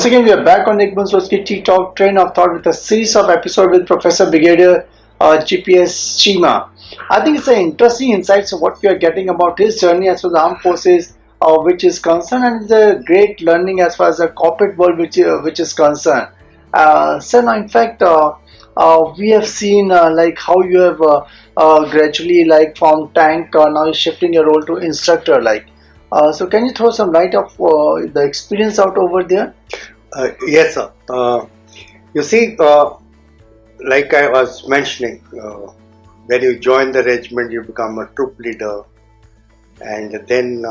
Once again, we are back on Nick ttalk train of thought with a series of episodes with Professor Brigadier GPS Cheema. I think it's an interesting insights of what we are getting about his journey as far as the armed forces, which is concerned, and it's a great learning as far as the corporate world, which is concerned. So now, in fact, we have seen like how you have gradually like from tank now you're shifting your role to instructor like. So can you throw some light of the experience out over there? Yes, sir. You see, like I was mentioning, when you join the regiment, you become a troop leader, and then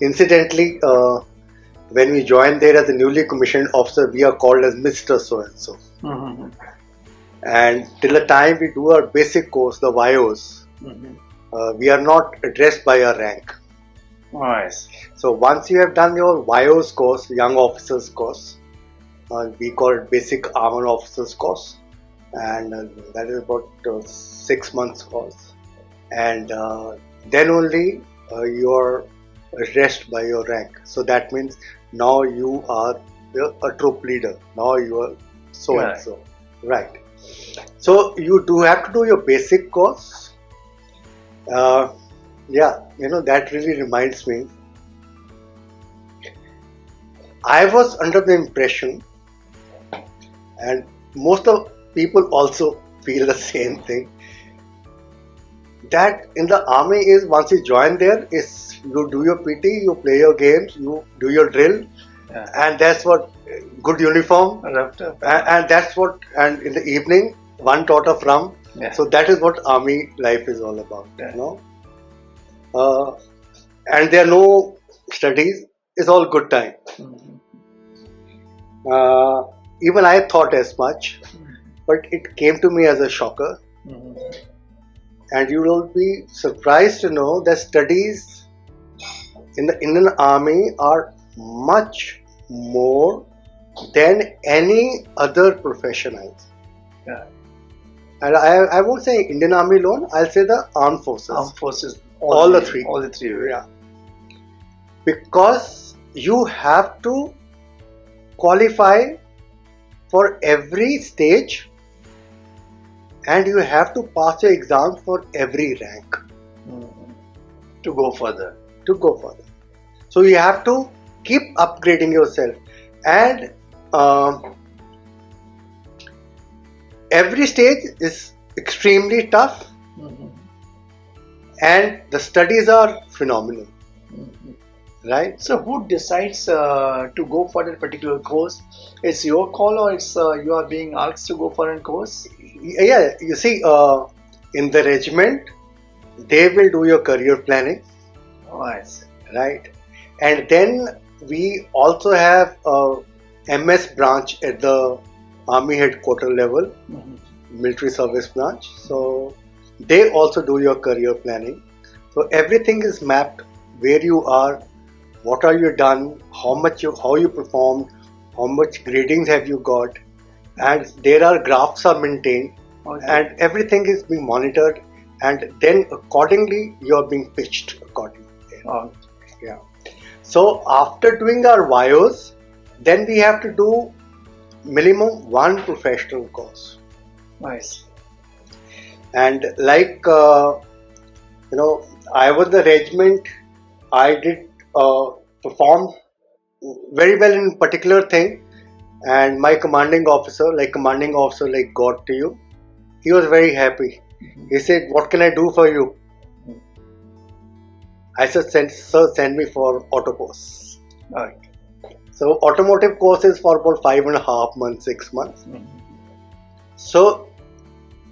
incidentally, when we join there as a newly commissioned officer, we are called as Mr. So and so. Mm-hmm. And till the time we do our basic course, the YOs, we are not addressed by our rank. Nice. So once you have done your YO's course, Young Officers course, we call it Basic Armored Officers course, and that is about 6 months course, and then only you are addressed by your rank. So that means now you are a troop leader. Now you are so and so, right? So you do have to do your basic course. Yeah, that really reminds me. I was under the impression, and most of people also feel the same thing, that in the army is once you join there, is you do your PT, you play your games, you do your drill, and that's what good uniform, and that's what, and in the evening one tot of rum. So that is what army life is all about, and there are no studies. It's all good time. Even I thought as much, but it came to me as a shocker. And you will be surprised to know that studies in the Indian Army are much more than any other profession. And I won't say Indian Army alone, I'll say the Armed Forces. Armed Forces. All the three. All the three. Yeah. Because you have to qualify for every stage, and you have to pass your exams for every rank to go further. So you have to keep upgrading yourself, and every stage is extremely tough, and the studies are phenomenal. Right. So who decides to go for that particular course? It's your call, or it's you are being asked to go for a course? Yeah, you see, in the regiment, they will do your career planning. Nice. Right. And then we also have a MS branch at the Army headquarters level, military service branch. So they also do your career planning. So everything is mapped, where you are, what are you done, how you performed, how much gradings have you got, and there are graphs are maintained, and everything is being monitored, and then accordingly you are being pitched accordingly. Yeah. So after doing our YOs, then we have to do minimum one professional course. Nice. And like I was the regiment, I did perform very well in particular thing, and my commanding officer got to you. He was very happy. He said, "What can I do for you?" I said, "Sir, send me for auto course." Right. So automotive course is for about 5.5 months, 6 months. So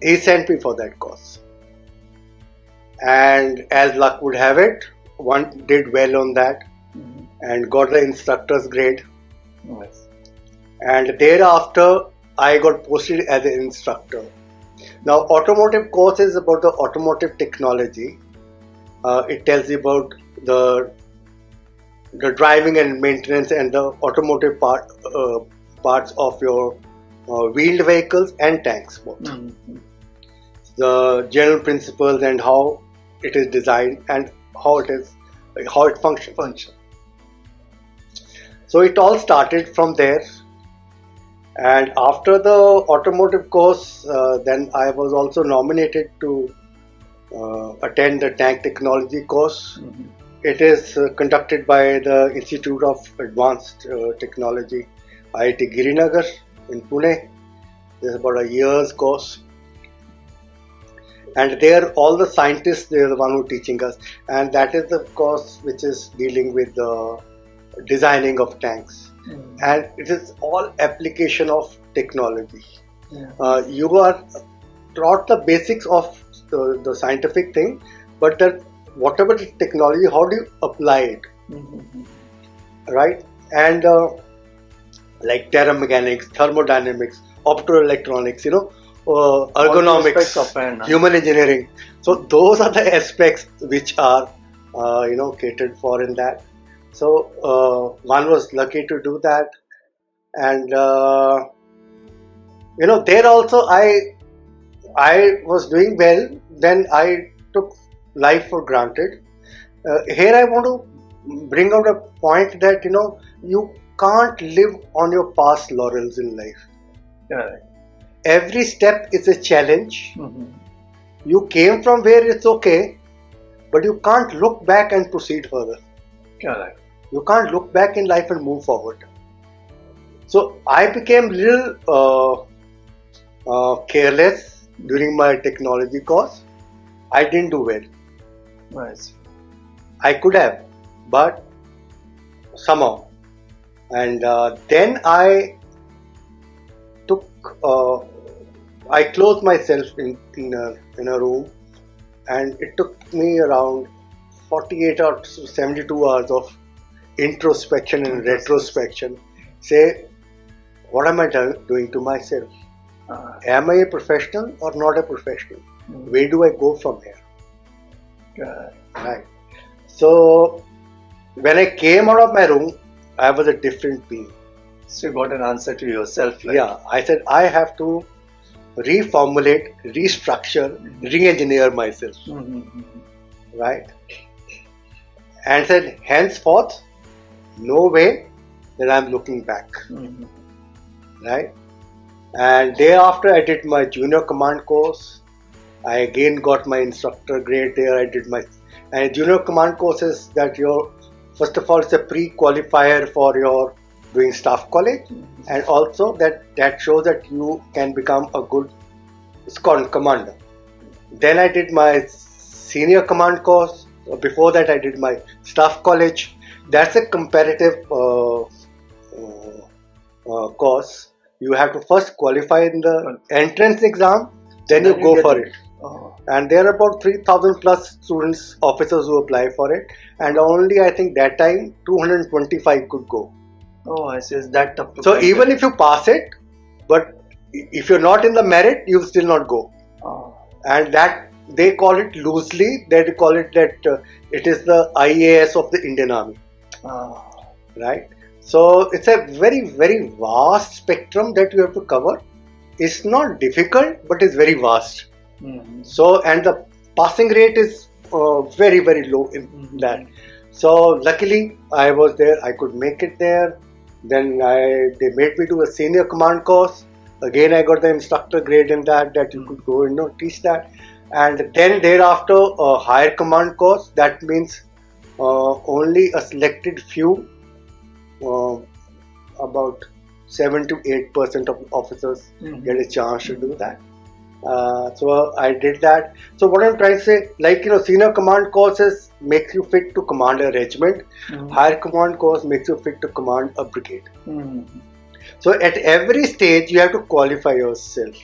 he sent me for that course, and as luck would have it, one did well on that and got the instructor's grade. Nice. And thereafter I got posted as an instructor. Now automotive course is about the automotive technology. It tells you about the driving and maintenance and the automotive parts of your wheeled vehicles and tanks both. The general principles and how it is designed and how it functions. So it all started from there, And after the automotive course, then I was also nominated to attend the tank technology course. It is conducted by the Institute of Advanced Technology, IIT Girinagar in Pune. It's about a year's course. And there, all the scientists, they are the one who are teaching us. And that is the course which is dealing with the designing of tanks. And it is all application of technology. You are taught the basics of the scientific thing, but that whatever the technology, how do you apply it? Right? And like thermomechanics, thermodynamics, optoelectronics, ergonomics, human engineering. So those are the aspects which are catered for in that. So one was lucky to do that, and there also I was doing well. Then I took life for granted. Here I want to bring out a point that you can't live on your past laurels in life. Every step is a challenge. You came from where it's okay, but you can't look back and proceed further. You can't look back in life and move forward. So I became a little careless during my technology course. I didn't do well. Nice. I could have, but somehow. And then I took, I closed myself in a room, and it took me around 48 or 72 hours of introspection and retrospection. Say, what am I doing to myself? Am I a professional or not a professional? Where do I go from here? Right. So when I came out of my room, I was a different being. So you got an answer to yourself. Right? Yeah, I said I have to reformulate, restructure, re-engineer myself. Right? And said, henceforth, no way that I'm looking back. Right? And thereafter, I did my junior command course. I again got my instructor grade there. I did my junior command course is that first of all, it's a pre-qualifier for your doing staff college, and also that shows that you can become a good squadron commander. Then I did my senior command course. Before that, I did my staff college. That's a comparative course. You have to first qualify in the entrance exam, then you go for it. And there are about 3,000 plus students, officers who apply for it, and only I think that time 225 could go. Oh, I see. Is that tough? So even if you pass it, but if you're not in the merit, you'll still not go. And that they call it loosely. They call it that it is the IAS of the Indian Army. Right. So it's a very, very vast spectrum that you have to cover. It's not difficult, but it's very vast. So, and the passing rate is very, very low in that. So luckily I was there. I could make it there. Then they made me do a senior command course. Again, I got the instructor grade in that you could go and teach that. And then thereafter a higher command course. That means only a selected few, about 7 to 8% of officers get a chance to do that. So I did that. So what I'm trying to say, senior command courses makes you fit to command a regiment. Higher command course makes you fit to command a brigade. So at every stage you have to qualify yourself.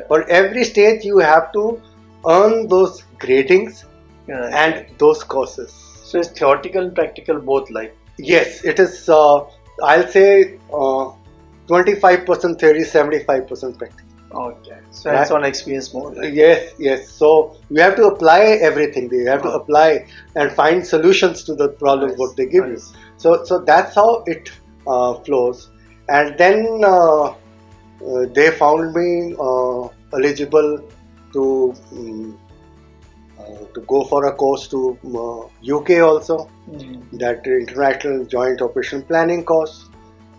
For every stage you have to earn those gradings and those courses. So it's theoretical and practical both, like? Yes, it is. I'll say 25% theory, 75% practical. Okay, so it's on experience mode. Yes. So you have to apply everything. You have to apply and find solutions to the problems what they give you. So that's how it flows. And then they found me eligible to go for a course to UK also, that International Joint Operation Planning course,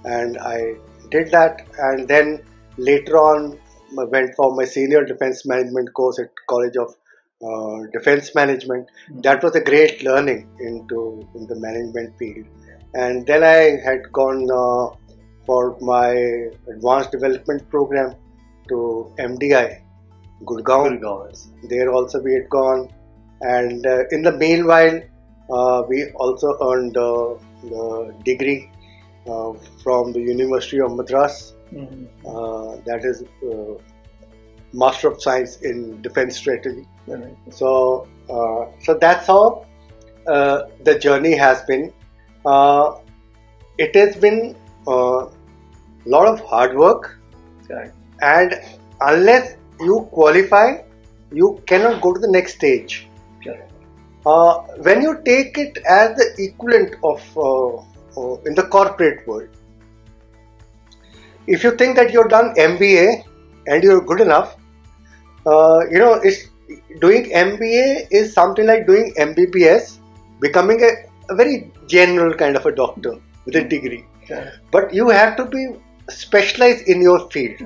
and I did that, and then later on I went for my senior defense management course at College of Defense Management. That was a great learning in the management field. And then I had gone for my advanced development program to MDI, Gurgaon. There also we had gone, and in the meanwhile we also earned the degree from the University of Madras. That is Master of Science in Defense Strategy. So that's how the journey has been. It has been a lot of hard work, and unless you qualify, you cannot go to the next stage. When you take it as the equivalent of in the corporate world, if you think that you've done MBA and you're good enough, it's doing MBA is something like doing MBBS, becoming a very general kind of a doctor with a degree. But you have to be specialized in your field.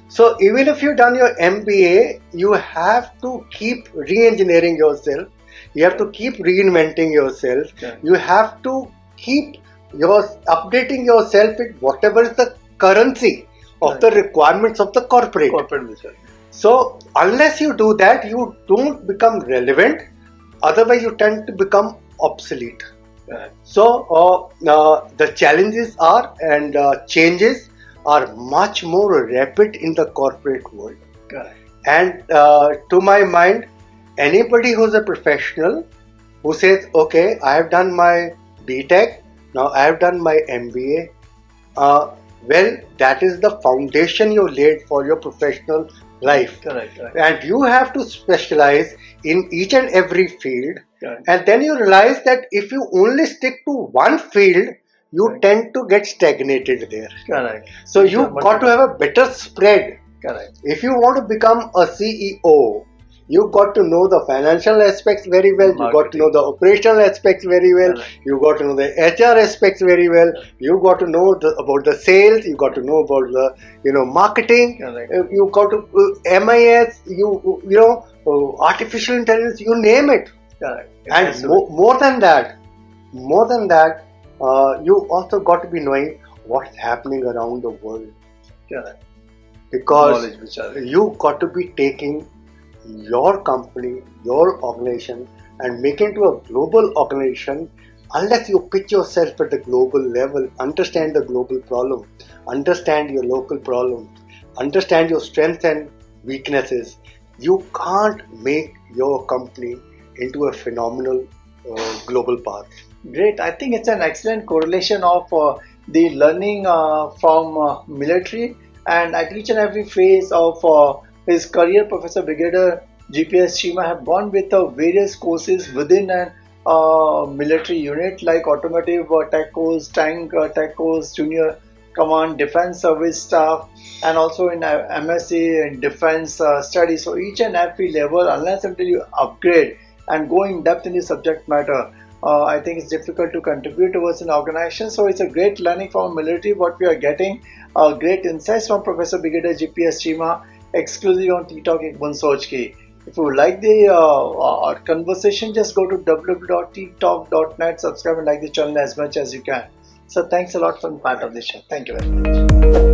So even if you've done your MBA, you have to keep re-engineering yourself. You have to keep reinventing yourself. You have to keep updating yourself with whatever is the currency of the requirements of the corporate. So unless you do that, you don't become relevant. Otherwise, you tend to become obsolete. So the challenges are and changes are much more rapid in the corporate world. And to my mind, anybody who's a professional who says, okay, I have done my BTech, now I have done my MBA, well, that is the foundation you laid for your professional life. And you have to specialize in each and every field. And then you realize that if you only stick to one field, you tend to get stagnated there. So you've got to have a better spread. If you want to become a CEO, you've got to know the financial aspects very well. You've got to know the operational aspects very well. You've got to know the HR aspects very well. You've got to know about the sales. You've got to know about the marketing. You've got to MIS. Artificial intelligence. You name it. And more than that, you also got to be knowing what's happening around the world. Because you got to be taking your company, your organization, and make it to a global organization. Unless you pitch yourself at the global level, understand the global problem, understand your local problems, understand your strengths and weaknesses, you can't make your company into a phenomenal global path. Great. I think it's an excellent correlation of the learning from military, and at each and every phase of his career, Professor Brigadier GPS Cheema have gone with various courses within an military unit like automotive tech course, tank tech course, junior command, defense service staff, and also in MSc in defense studies. So each and every level, unless until you upgrade and go in depth in the subject matter, I think it's difficult to contribute towards an organization. So it's a great learning from military what we are getting. Great insights from Professor Brigadier GPS Cheema, exclusively on ttalk Boond Soch ki. If you like the conversation, just go to www.ttalk.net, subscribe and like the channel as much as you can. So thanks a lot for being part of the show. Thank you very much.